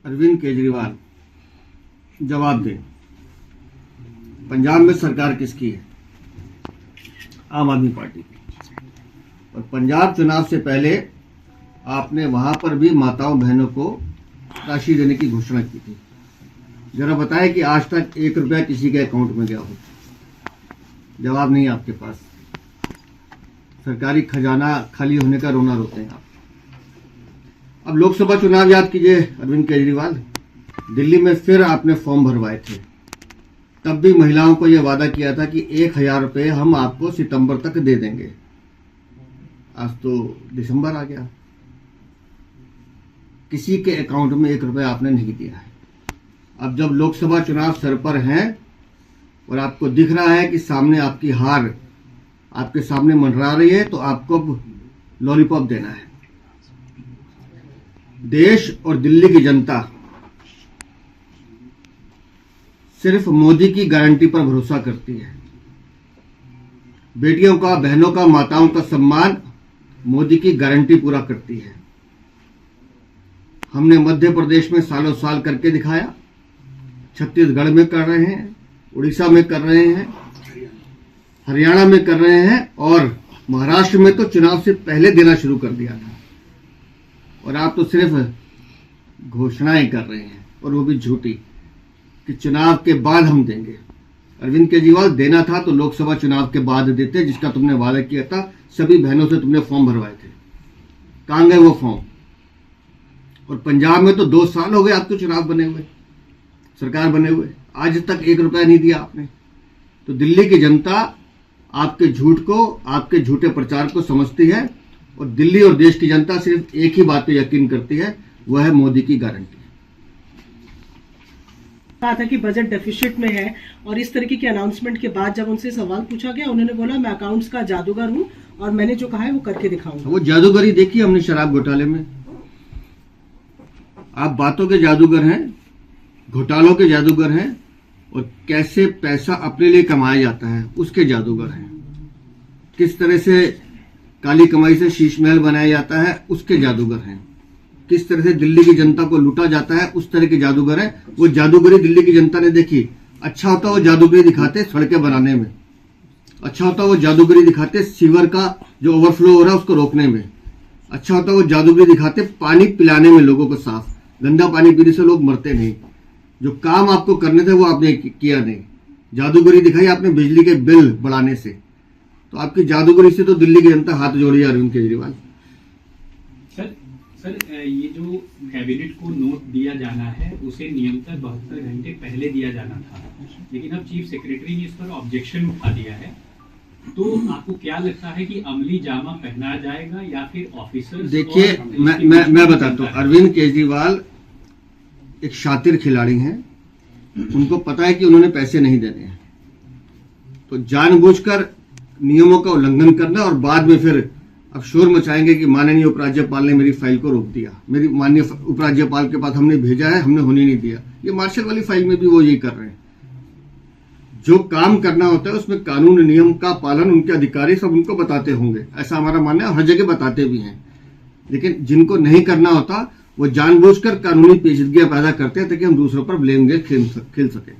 अरविंद केजरीवाल जवाब दें। पंजाब में सरकार किसकी है? आम आदमी पार्टी की। और पंजाब चुनाव से पहले आपने वहां पर भी माताओं बहनों को राशि देने की घोषणा की थी। जरा बताएं कि आज तक 1 रुपया किसी के अकाउंट में गया हो? जवाब नहीं आपके पास। सरकारी खजाना खाली होने का रोना रोते हैं आप। अब लोकसभा चुनाव याद कीजिए अरविंद केजरीवाल, दिल्ली में फिर आपने फॉर्म भरवाए थे। तब भी महिलाओं को यह वादा किया था कि 1,000 रुपये हम आपको सितंबर तक दे देंगे। आज तो दिसंबर आ गया, किसी के अकाउंट में 1 रुपया आपने नहीं दिया है। अब जब लोकसभा चुनाव सर पर हैं और आपको दिख रहा है कि सामने आपकी हार आपके सामने मंडरा रही है, तो आपको अब लॉलीपॉप देना है। देश और दिल्ली की जनता सिर्फ मोदी की गारंटी पर भरोसा करती है। बेटियों का, बहनों का, माताओं का सम्मान मोदी की गारंटी पूरा करती है। हमने मध्य प्रदेश में सालों साल करके दिखाया, छत्तीसगढ़ में कर रहे हैं, उड़ीसा में कर रहे हैं, हरियाणा में कर रहे हैं और महाराष्ट्र में तो चुनाव से पहले देना शुरू कर दिया था। और आप तो सिर्फ घोषणाएं कर रहे हैं, और वो भी झूठी, कि चुनाव के बाद हम देंगे। अरविंद केजरीवाल, देना था तो लोकसभा चुनाव के बाद देते, जिसका तुमने वादा किया था। सभी बहनों से तुमने फॉर्म भरवाए थे, कहां गए वो फॉर्म? और पंजाब में तो 2 साल हो गए आपको चुनाव बने हुए, सरकार बने हुए, आज तक 1 रुपया नहीं दिया आपने। तो दिल्ली की जनता आपके झूठ को, आपके झूठे प्रचार को समझती है, और दिल्ली और देश की जनता सिर्फ एक ही बात पे यकीन करती है, वह है मोदी की गारंटी। कहा था कि बजट डेफिसिट में है, और इस तरीके के अनाउंसमेंट के बाद जब उनसे सवाल पूछा गया, उन्होंने बोला मैं अकाउंट्स का जादूगर हूं और मैंने जो कहा है वो करके दिखाऊंगा। वो जादूगरी देखी हमने शराब घोटाले में। आप बातों के जादूगर हैं, घोटालों के जादूगर हैं, और कैसे पैसा अपने लिए कमाया जाता है उसके जादूगर हैं। किस तरह से काली कमाई से शीश महल बनाया जाता है उसके जादूगर हैं। किस तरह से दिल्ली की जनता को लूटा जाता है उस तरह के जादूगर हैं। वो जादूगरी दिल्ली की जनता ने देखी। अच्छा होता वो जादूगरी दिखाते सड़कें बनाने में, अच्छा होता वो जादूगरी दिखाते सीवर का जो ओवरफ्लो हो रहा है उसको रोकने में, अच्छा होता वो जादूगरी दिखाते पानी पिलाने में, लोगों को साफ। गंदा पानी पीने से लोग मरते नहीं। जो काम आपको करने थे वो आपने किया नहीं। जादूगरी दिखाई आपने बिजली के बिल बढ़ाने से। तो आपकी जादूगरी से तो दिल्ली की जनता हाथ जोड़ी है अरविंद केजरीवाल। सर, ये जो कैबिनेट को नोट दिया जाना है उसे नियमतः 72 घंटे पहले दिया जाना था, लेकिन अब चीफ सेक्रेटरी ने इस पर ऑब्जेक्शन उठा दिया है। तो आपको क्या लगता है कि अमली जामा पहना जाएगा या फिर ऑफिसर्स? देखिए, मैं बताता हूँ, अरविंद केजरीवाल एक शातिर खिलाड़ी हैं। उनको पता है कि उन्होंने पैसे नहीं देने हैं, तो जानबूझकर नियमों का उल्लंघन करना, और बाद में फिर अब शोर मचाएंगे कि माननीय उपराज्यपाल ने मेरी फाइल को रोक दिया, मेरी माननीय उपराज्यपाल के पास हमने भेजा है, हमने होने नहीं दिया। ये मार्शल वाली फाइल में भी वो यही कर रहे हैं। जो काम करना होता है उसमें कानून नियम का पालन उनके अधिकारी सब उनको बताते होंगे, ऐसा हमारा मानना है, और हर जगह बताते भी हैं। लेकिन जिनको नहीं करना होता वो जानबूझकर कानूनी पेचीदगियां पैदा करते हैं ताकि हम दूसरों पर ब्लेम गेम खेल सकें।